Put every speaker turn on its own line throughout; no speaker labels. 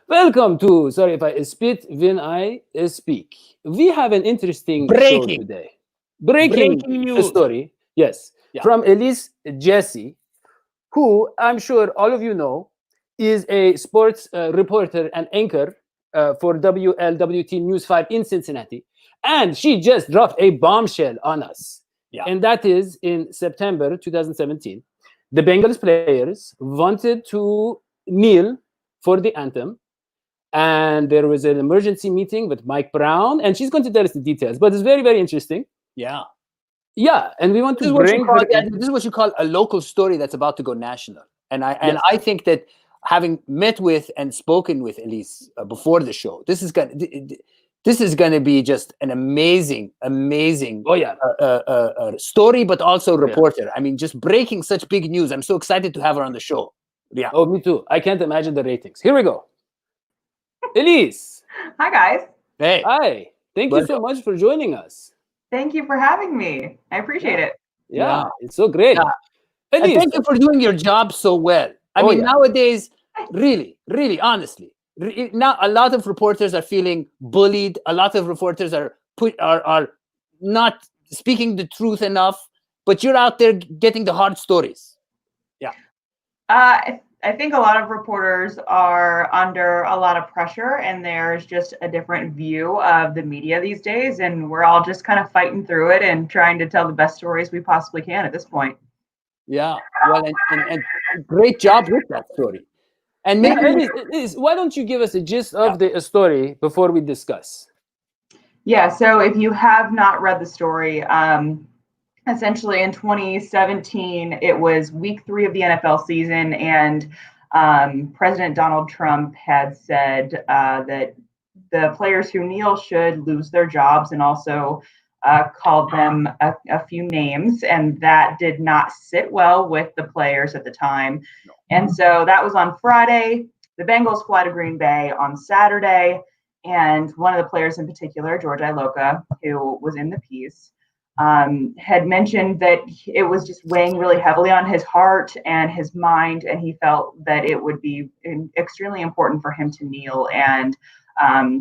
Welcome to, sorry if I spit when I speak. We have an interesting show
Breaking.
today. Breaking
Breaking
a
news.
story, yes,
Yeah.
from Elise Jesse, who I'm sure all of you know is a sports reporter and anchor for WLWT News 5 in Cincinnati. And she just dropped a bombshell on us.
Yeah.
And that is in September 2017. The Bengals players wanted to kneel for the anthem, and there was an emergency meeting with Mike Brown, and she's going to tell us the details. But it's very, very interesting.
Yeah.
Yeah, and we want
This
to
is what you
bring
call
her in.
this is what you call a local story that's about to go national. And
Yes.
I think that having met with and spoken with Elise before the show, this is going to be just an amazing
Oh yeah,
story, but also
yeah.
reporter. I mean, just breaking such big news. I'm so excited to have her on the show. Yeah.
Oh, me too. I can't imagine the ratings. Here we go. Elise,
Hi, guys.
Hey.
hi. Thank you so much for joining us.
Thank you for having me. I appreciate it.
Yeah, it's so great.
Yeah. And
Elise,
thank you for doing your job so well. I mean, nowadays, really, honestly, now a lot of reporters are feeling bullied. A lot of reporters are not speaking the truth enough. But you're out there getting the hard stories. Yeah.
I think a lot of reporters are under a lot of pressure, and there's just a different view of the media these days. And we're all just kind of fighting through it and trying to tell the best stories we possibly can at this point.
Yeah. Well, and great job with that story. And maybe
Elise, why don't you give us a gist of the story before we discuss?
Yeah. So if you have not read the story, essentially in 2017, it was week 3 of the NFL season, and President Donald Trump had said that the players who kneel should lose their jobs, and also called them a few names, and that did not sit well with the players at the time. And so that was on Friday. The Bengals fly to Green Bay on Saturday, and one of the players in particular, George Iloka, who was in the piece, had mentioned that it was just weighing really heavily on his heart and his mind, and he felt that it would be extremely important for him to kneel and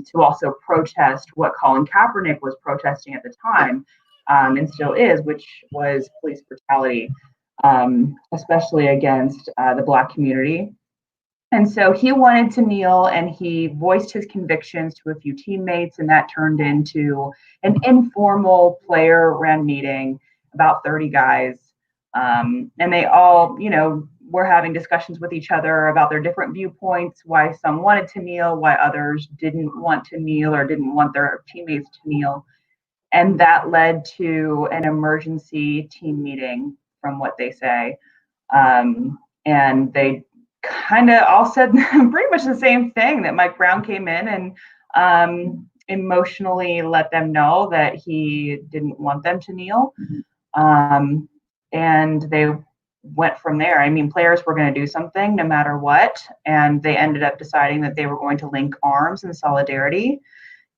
to also protest what Colin Kaepernick was protesting at the time, and still is, which was police brutality, especially against the Black community. And so he wanted to kneel, and he voiced his convictions to a few teammates, and that turned into an informal player-run meeting, about 30 guys. And they all, were having discussions with each other about their different viewpoints, why some wanted to kneel, why others didn't want to kneel or didn't want their teammates to kneel. And that led to an emergency team meeting, from what they say. And they kind of all said pretty much the same thing, that Mike Brown came in and emotionally let them know that he didn't want them to kneel. And they went from there. I mean, players were going to do something no matter what, and they ended up deciding that they were going to link arms in solidarity,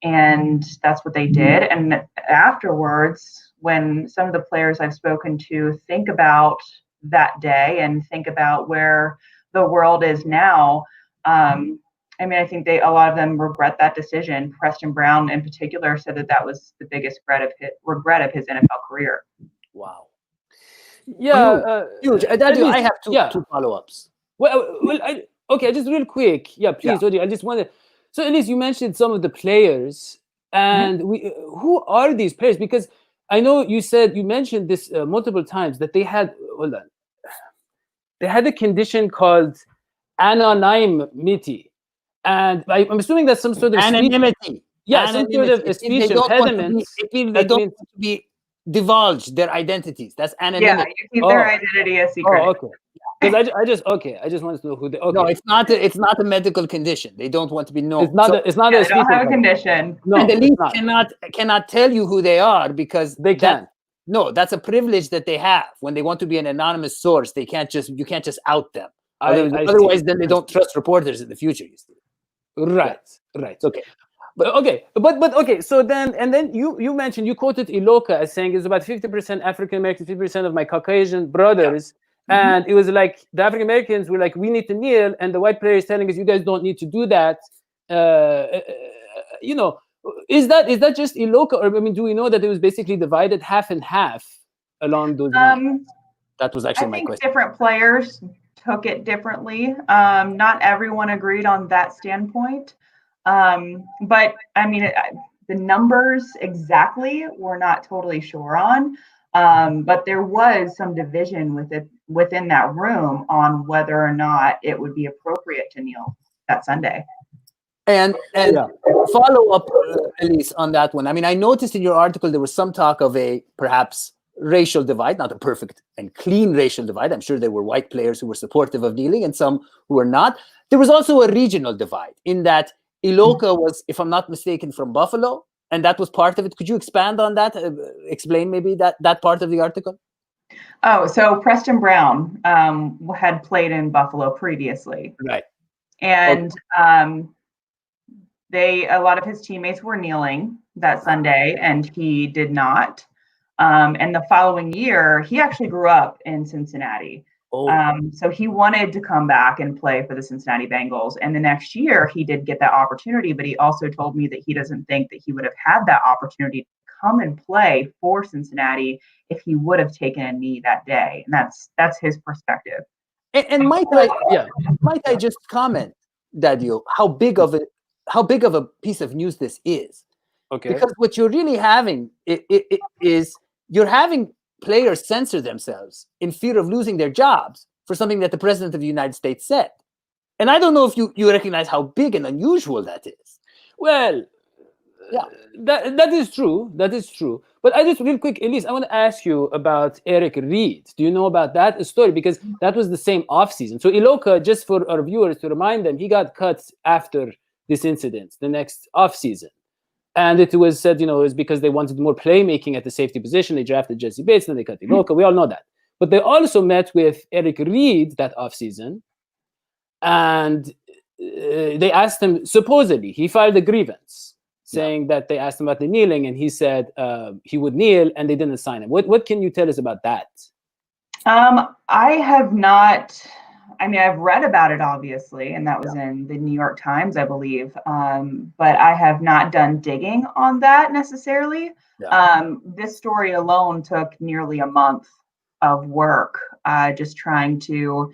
and that's what they did. And afterwards, when some of the players I've spoken to think about that day and think about where the world is now, I think a lot of them regret that decision. Preston Brown in particular said that was the biggest regret of his NFL career.
Wow.
Yeah,
huge. I have two follow-ups.
Okay, just real quick. Yeah, please, Odi, I just wanted. So, at least you mentioned some of the players, and who are these players? Because I know you mentioned this multiple times, that they had. Hold on. They had a condition called anonymity, and I'm assuming that's some sort of
anonymity.
Some sort of a speech impediment.
It means they don't want to be divulge their identities. That's anonymity.
Yeah, you keep their identity a secret.
Oh, okay. Because I just wanted to know who they. Okay.
No, it's not a medical condition. They don't want to be known.
It's not a.
They don't have a condition.
No, and the league cannot tell you who they are, because
they can't.
No, that's a privilege that they have. When they want to be an anonymous source, you can't just out them. Otherwise, then they don't trust reporters in the future. You see.
Right.
Okay.
But okay. So then you mentioned, you quoted Iloka as saying it's about 50% African American, 50% of my Caucasian brothers, and it was like the African Americans were like, we need to kneel, and the white players telling us, you guys don't need to do that. you know, is that just Iloka, or I mean, do we know that it was basically divided half and half along those lines?
That was actually
I
my
think
question.
different players took it differently. Not everyone agreed on that standpoint. But I mean, the numbers exactly we're not totally sure on. But there was some division within that room on whether or not it would be appropriate to kneel that Sunday.
And follow up, Elise, on that one. I mean, I noticed in your article there was some talk of a perhaps racial divide, not a perfect and clean racial divide. I'm sure there were white players who were supportive of kneeling and some who were not. There was also a regional divide in that Iloka was, if I'm not mistaken, from Buffalo, and that was part of it. Could you expand on that? Explain maybe that part of the article?
Oh, so Preston Brown had played in Buffalo previously.
Right.
And a lot of his teammates were kneeling that Sunday, and he did not. And the following year, he actually grew up in Cincinnati. So he wanted to come back and play for the Cincinnati Bengals. And the next year, he did get that opportunity, but he also told me that he doesn't think that he would have had that opportunity to come and play for Cincinnati if he would have taken a knee that day. And that's his perspective.
And might I just comment, Dadio, how big of a piece of news this is?
Okay.
Because what you're really having is you're having players censor themselves in fear of losing their jobs for something that the President of the United States said. And I don't know if you recognize how big and unusual that is.
Well, that is true. That is true. But I just real quick, Elise, I want to ask you about Eric Reed. Do you know about that story? Because that was the same offseason. So Iloka, just for our viewers to remind them, he got cut after this incident, the next offseason. And it was said, it was because they wanted more playmaking at the safety position. They drafted Jesse Bates, then they cut Iloka. We all know that. But they also met with Eric Reed that offseason. And they asked him, supposedly, he filed a grievance saying that they asked him about the kneeling, and he said he would kneel, and they didn't sign him. What can you tell us about that?
I have not. I mean, I've read about it, obviously, and that was in the New York Times, I believe. But I have not done digging on that necessarily. This story alone took nearly a month of work, just trying to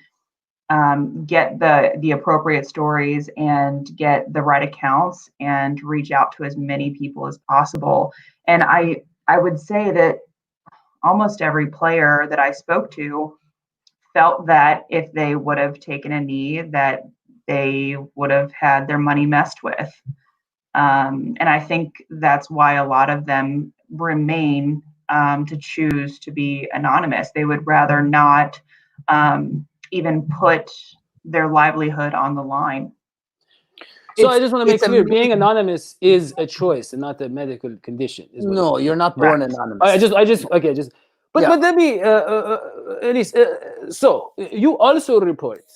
get the appropriate stories and get the right accounts and reach out to as many people as possible. And I would say that almost every player that I spoke to felt that if they would have taken a knee, that they would have had their money messed with. And I think that's why a lot of them remain to choose to be anonymous. They would rather not even put their livelihood on the line.
So I just want to make clear, being anonymous is a choice and not a medical condition.
No, you're not born anonymous.
But let me, Elise, so you also report,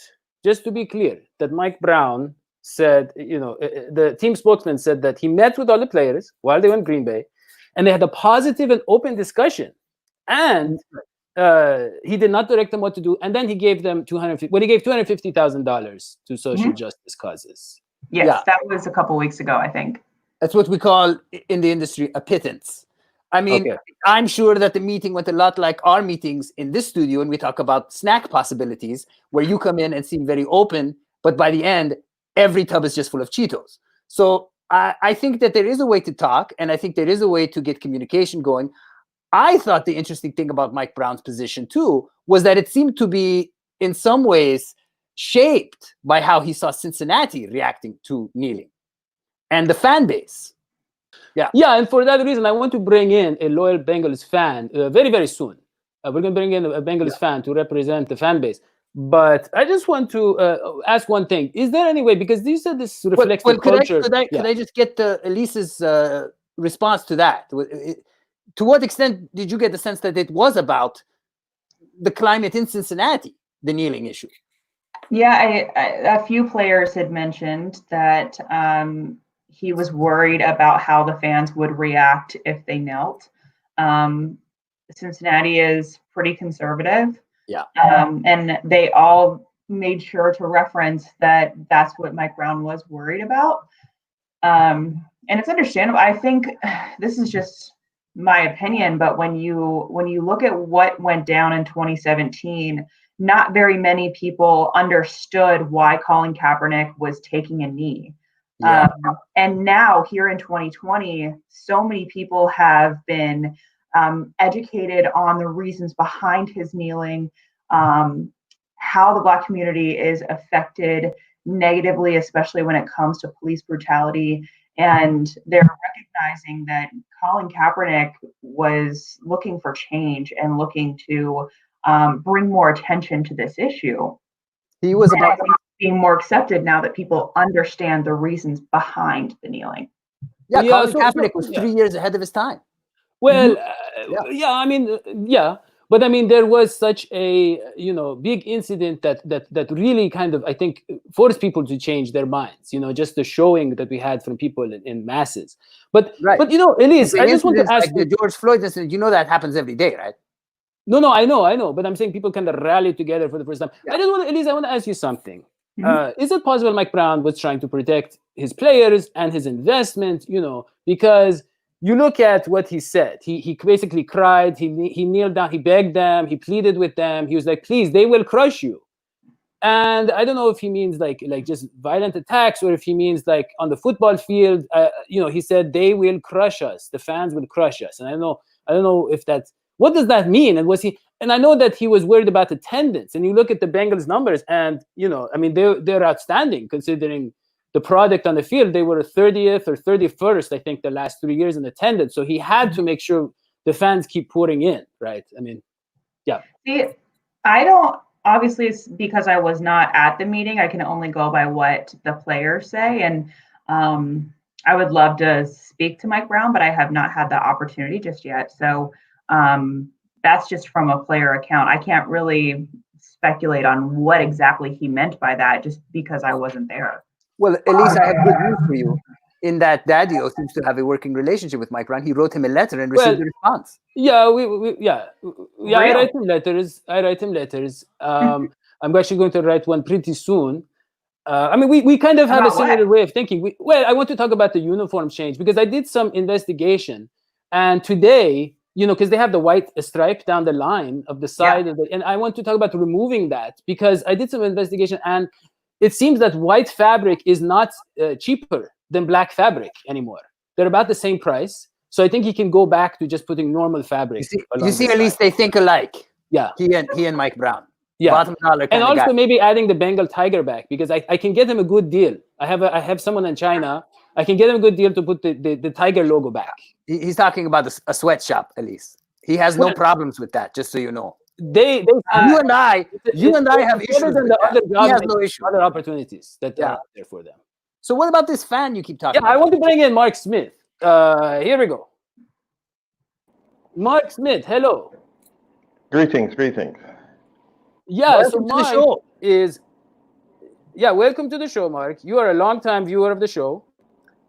just to be clear, that Mike Brown said, the team spokesman said that he met with all the players while they were in Green Bay, and they had a positive and open discussion, and he did not direct them what to do, and then he gave them $250,000 to social justice causes.
Yes, that was a couple weeks ago, I think.
That's what we call in the industry a pittance. I mean, I'm sure that the meeting went a lot like our meetings in this studio, and we talk about snack possibilities, where you come in and seem very open, but by the end, every tub is just full of Cheetos. So I think that there is a way to talk, and I think there is a way to get communication going. I thought the interesting thing about Mike Brown's position, too, was that it seemed to be, in some ways, shaped by how he saw Cincinnati reacting to kneeling and the fan base.
Yeah, and for that reason, I want to bring in a loyal Bengals fan very, very soon. We're going to bring in a Bengals fan to represent the fan base. But I just want to ask one thing. Is there any way, because you said this reflects the culture.
Could I just get Elise's response to that? To what extent did you get the sense that it was about the climate in Cincinnati, the kneeling issue?
Yeah, a few players had mentioned that he was worried about how the fans would react if they knelt. Cincinnati is pretty conservative. And they all made sure to reference that that's what Mike Brown was worried about. And it's understandable. I think this is just my opinion, but when you look at what went down in 2017, not very many people understood why Colin Kaepernick was taking a knee.
Yeah.
And now here in 2020, so many people have been educated on the reasons behind his kneeling, how the Black community is affected negatively, especially when it comes to police brutality. And they're recognizing that Colin Kaepernick was looking for change and looking to bring more attention to this issue.
He was about
being more accepted now that people understand the reasons behind the kneeling.
Yeah, Colin Kaepernick was 3 years ahead of his time.
Well, I mean, but I mean, there was such a big incident that really kind of, I think, forced people to change their minds. Just the showing that we had from people in masses. But Elise, I just want to ask
you, the George Floyd incident. That happens every day, right?
No, I know. But I'm saying people kind of rally together for the first time. Yeah. Elise, I want to ask you something. Mm-hmm. Is it possible Mike Brown was trying to protect his players and his investment? Because you look at what he said. He basically cried. He kneeled down. He begged them. He pleaded with them. He was like, "Please, they will crush you." And I don't know if he means like just violent attacks, or if he means like on the football field. He said they will crush us. The fans will crush us. And I don't know if that's, what does that mean? And was he? And I know that he was worried about attendance. And you look at the Bengals numbers, and I mean they're outstanding considering the product on the field. They were 30th or 31st, I think, the last 3 years in attendance. So he had to make sure the fans keep pouring in, right? I mean, yeah.
See, I don't. Obviously, it's because I was not at the meeting. I can only go by what the players say, and I would love to speak to Mike Brown, but I have not had the opportunity just yet. So that's just from a player account. I can't really speculate on what exactly he meant by that, just because I wasn't there.
Well, Elise, I have good news for you. In that Daddio seems to have a working relationship with Mike Brown. He wrote him a letter and received a response.
Yeah, I write him letters. I'm actually going to write one pretty soon. I mean, we kind of have a similar way of thinking. I want to talk about the uniform change, because I did some investigation, and today, because they have the white stripe down the line of the side of and I want to talk about removing that, because I did some investigation, and it seems that white fabric is not cheaper than black fabric anymore. They're about the same price. So I think he can go back to just putting normal fabric.
You see, at least they think alike.
Yeah.
He and Mike Brown.
Yeah. Bottom dollar and also guy. Maybe adding the Bengal tiger back, because I can get him a good deal. I have someone in China. I can get him a good deal to put the tiger logo back.
He's talking about a sweatshop, at least. He has no problems with that, just so you know.
You
and I have issues with that. He has no issue.
Other opportunities that are out there for them.
So what about this fan you keep talking about?
I want to bring in Mark Smith. Here we go. Mark Smith, hello.
Greetings.
Yeah,
welcome
so Mark welcome to the show, Mark. You are a longtime viewer of the show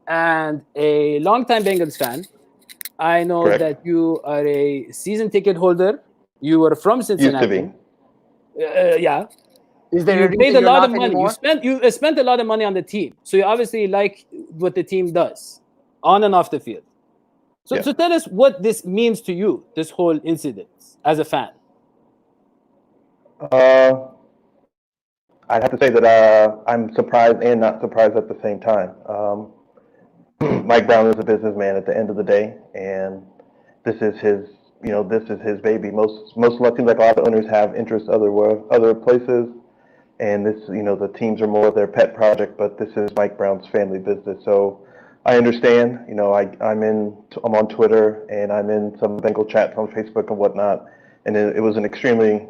and a longtime Bengals fan. I know
Correct.
that you are a season ticket holder. You were from Cincinnati.
Used to
be. Yeah.
Is there
you paid a lot of money. You spent a lot of money on the team. So you obviously like what the team does on and off the field. So tell us what this means to you, this whole incident, as a fan.
I'd have to say that I'm surprised and not surprised at the same time. Mike Brown is a businessman at the end of the day, and this is his baby. Most seems like a lot of owners have interests other places, and this, the teams are more of their pet project, but this is Mike Brown's family business. So I understand. I'm on Twitter, and I'm in some Bengal chats on Facebook and whatnot, and it was an extremely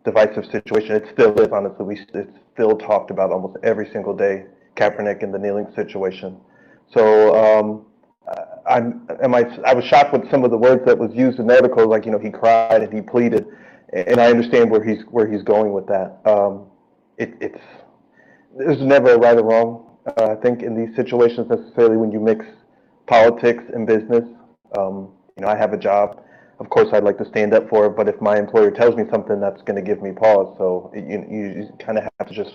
divisive situation. It still is, honestly. It's still talked about almost every single day, Kaepernick and the kneeling situation. So I was shocked with some of the words that was used in the article, like he cried and he pleaded, and I understand where he's going with that. There's never a right or wrong. I think in these situations, necessarily when you mix politics and business. I have a job. Of course, I'd like to stand up for it, but if my employer tells me something, that's going to give me pause. So you kind of have to just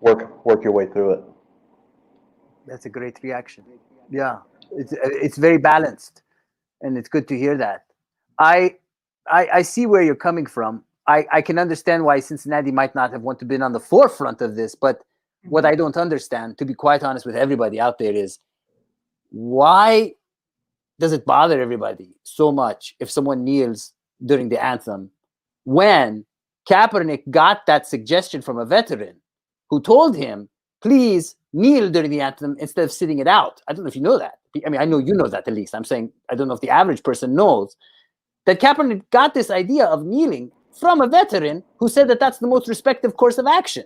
work your way through it.
That's a great reaction. Yeah, it's very balanced, and it's good to hear that. I see where you're coming from. I can understand why Cincinnati might not have wanted to be on the forefront of this, but what I don't understand, to be quite honest with everybody out there, is why does it bother everybody so much if someone kneels during the anthem when Kaepernick got that suggestion from a veteran who told him, please kneel during the anthem instead of sitting it out. I don't know if you know that. I mean, I know you know that at least. I'm saying I don't know if the average person knows that Kaepernick got this idea of kneeling from a veteran who said that that's the most respectful course of action.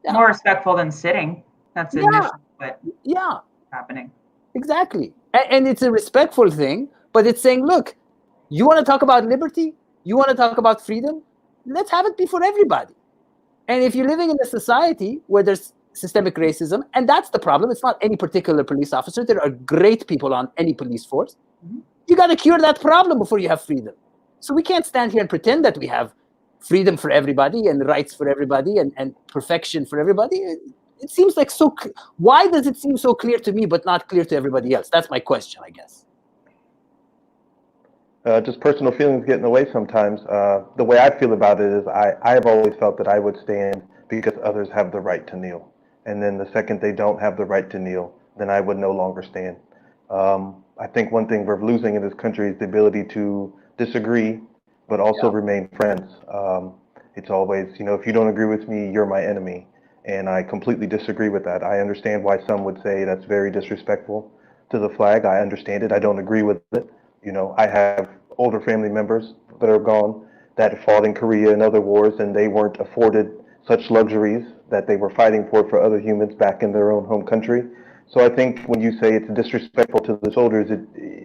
Yeah. More respectful than sitting. That's initially what's happening.
Exactly. And it's a respectful thing, but it's saying, look, you want to talk about liberty? You want to talk about freedom? Let's have it be for everybody. And if you're living in a society where there's systemic racism, and that's the problem, it's not any particular police officer. There are great people on any police force. Mm-hmm. You got to cure that problem before you have freedom. So we can't stand here and pretend that we have freedom for everybody and rights for everybody and perfection for everybody. It seems like so. Why does it seem so clear to me but not clear to everybody else? That's my question, I guess.
Just personal feelings get in the way sometimes. The way I feel about it is I have always felt that I would stand because others have the right to kneel. And then the second they don't have the right to kneel, then I would no longer stand. I think one thing we're losing in this country is the ability to disagree, but also remain friends. It's always, if you don't agree with me, you're my enemy. And I completely disagree with that. I understand why some would say that's very disrespectful to the flag. I understand it. I don't agree with it. I have older family members that are gone that fought in Korea and other wars, and they weren't afforded such luxuries that they were fighting for other humans back in their own home country. So I think when you say it's disrespectful to the soldiers,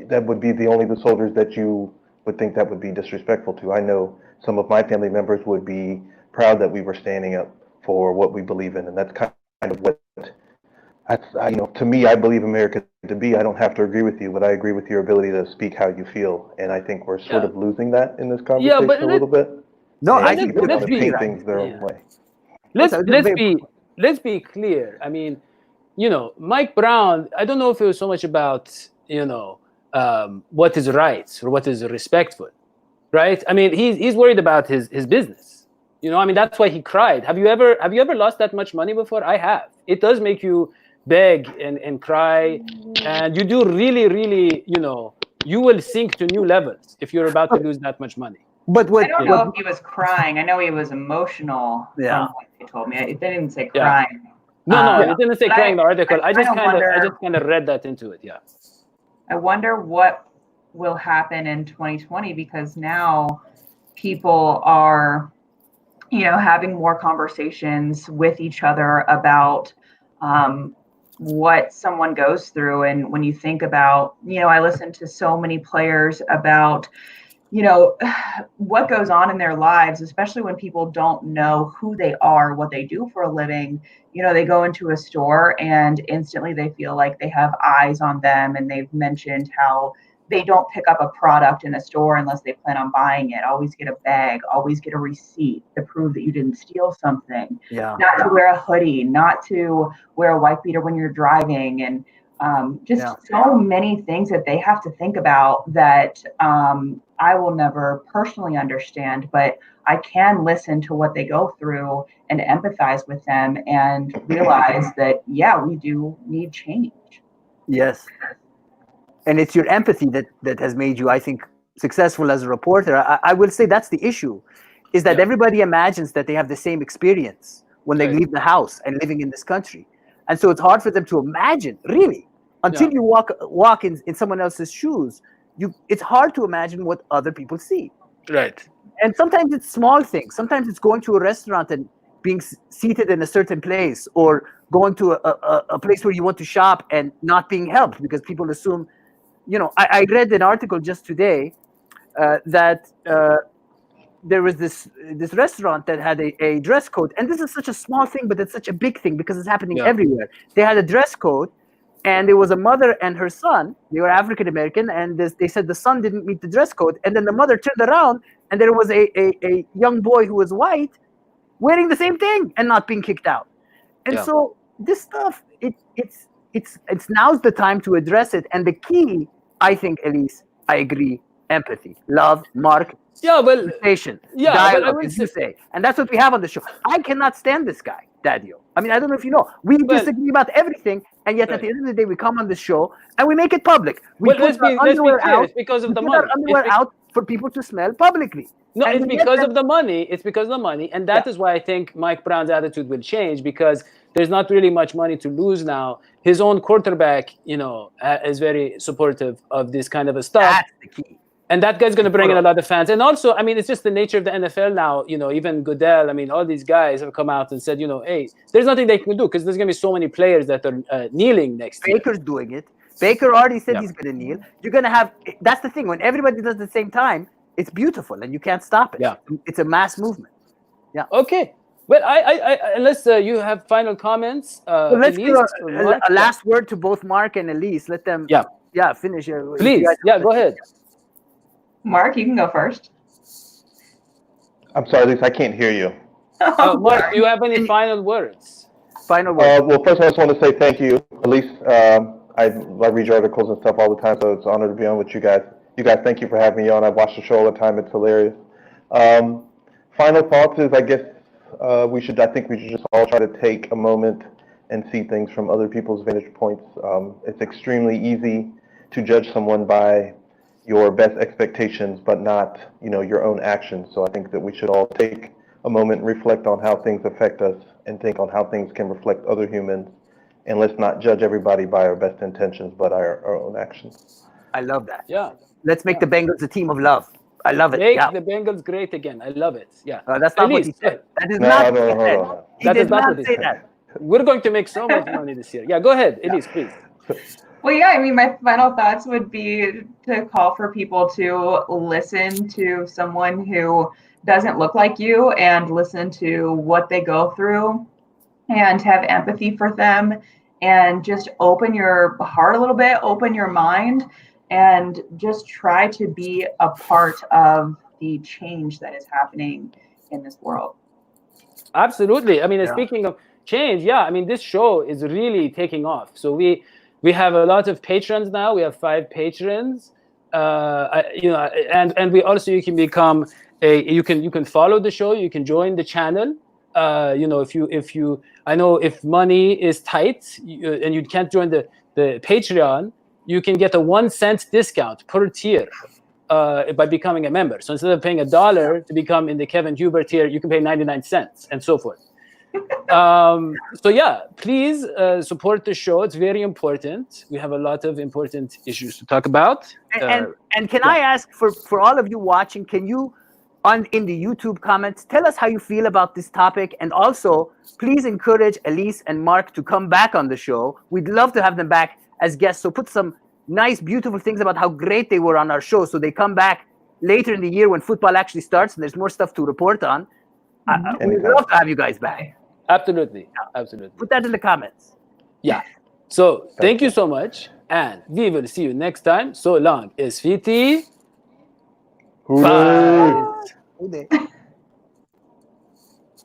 that would be the soldiers that you would think that would be disrespectful to. I know some of my family members would be proud that we were standing up for what we believe in, and that's kind of what to me, I believe America to be. I don't have to agree with you, but I agree with your ability to speak how you feel, and I think we're sort of losing that in this conversation a little bit.
No, I
think people want to paint things their own way.
Let's be clear. I mean, Mike Brown. I don't know if it was so much about what is right or what is respectful, right? I mean, he's worried about his business. I mean, that's why he cried. Have you ever lost that much money before? I have. It does make you beg and cry, and you do really, you will sink to new levels if you're about to lose that much money.
But I don't know if he was crying. I know he was emotional.
Yeah,
they told me it didn't say crying.
No, it didn't say crying in the article. I just kind of read that into it. Yeah.
I wonder what will happen in 2020 because now people are having more conversations with each other about what someone goes through. And when you think about, I listen to so many players about, what goes on in their lives, especially when people don't know who they are, what they do for a living. They go into a store and instantly they feel like they have eyes on them. And they've mentioned how they don't pick up a product in a store unless they plan on buying it. Always get a bag, always get a receipt to prove that you didn't steal something.
Yeah.
Not to wear a hoodie, not to wear a wife beater when you're driving. And so many things that they have to think about that I will never personally understand, but I can listen to what they go through and empathize with them and realize that, we do need change.
Yes. And it's your empathy that has made you, I think, successful as a reporter. I will say that's the issue, is that everybody imagines that they have the same experience when they leave the house and living in this country. And so it's hard for them to imagine, really, until you walk in someone else's shoes. It's hard to imagine what other people see.
Right.
And sometimes it's small things. Sometimes it's going to a restaurant and being seated in a certain place, or going to a place where you want to shop and not being helped because people assume, I read an article just today that there was this restaurant that had a dress code. And this is such a small thing, but it's such a big thing because it's happening everywhere. They had a dress code, and there was a mother and her son. They were African-American, and they said the son didn't meet the dress code. And then the mother turned around, and there was a young boy who was white wearing the same thing and not being kicked out. And so this stuff, it it's now's the time to address it. And the key, I think, Elise, I agree, empathy, love, Mark, conversation, dialogue, as you say. And that's what we have on the show. I cannot stand this guy, Daddio. I mean, I don't know if you know. We disagree about everything, and yet at the end of the day, we come on the show and we make it public. We put our underwear out.
It's because of the
money.
money.
Our underwear out for people to smell publicly.
No, it's because of the money. It's because of the money. And that is why I think Mike Brown's attitude will change, because there's not really much money to lose now. His own quarterback, is very supportive of this kind of a stuff.
That's the key.
And that guy's going to bring in a lot of fans. And also, I mean, it's just the nature of the NFL now. Even Goodell, I mean, all these guys have come out and said, hey, there's nothing they can do because there's going to be so many players that are kneeling next year.
Baker's doing it. Baker already said he's going to kneel. You're going to have – that's the thing. When everybody does it at the same time, it's beautiful and you can't stop it.
Yeah.
It's a mass movement. Yeah.
Okay. Well, I unless you have final comments.
Let's give a last word to both Mark and Elise. Let them finish.
Please. Yeah, go ahead.
Mark, you can go first.
I'm sorry, Elise, I can't hear you.
Mark, do you have any final words?
Final words.
Well, first of all, I just want to say thank you, Elise. I read your articles and stuff all the time, so it's an honor to be on with you guys. You guys, thank you for having me on. I watch the show all the time. It's hilarious. Final thoughts is, I guess I think we should just all try to take a moment and see things from other people's vantage points. It's extremely easy to judge someone by your best expectations, but not, your own actions. So I think that we should all take a moment and reflect on how things affect us and think on how things can reflect other humans. And let's not judge everybody by our best intentions, but our own actions.
I love that.
Yeah.
Let's make the Bengals a team of love. I love it.
Make the Bengals great again. I love it. Yeah.
That's not what he said. That is not what he said. He did not say that.
We're going to make so much money this year. Yeah, go ahead, Elise, please.
Well, yeah, I mean, my final thoughts would be to call for people to listen to someone who doesn't look like you and listen to what they go through and have empathy for them and just open your heart a little bit, open your mind, and just try to be a part of the change that is happening in this world.
Absolutely. I mean, speaking of change, I mean, this show is really taking off. So we have a lot of patrons now. We have 5 patrons, and we also, you can become you can follow the show. You can join the channel. I know if money is tight and you can't join the Patreon, you can get a 1 cent discount per tier by becoming a member. So instead of paying $1 to become in the Kevin Huber tier, you can pay 99 cents and so forth. Please support the show. It's very important. We have a lot of important issues to talk about.
And can I ask for all of you watching, can you in the YouTube comments tell us how you feel about this topic, and also please encourage Elise and Mark to come back on the show. We'd love to have them back as guests. So put some nice, beautiful things about how great they were on our show, so they come back later in the year when football actually starts and there's more stuff to report on. We'd love to have you guys back.
Absolutely.
Put that in the comments.
Yeah. So thank you so much, and we will see you next time. So long. Is Fiti.
Hooray.
Bye.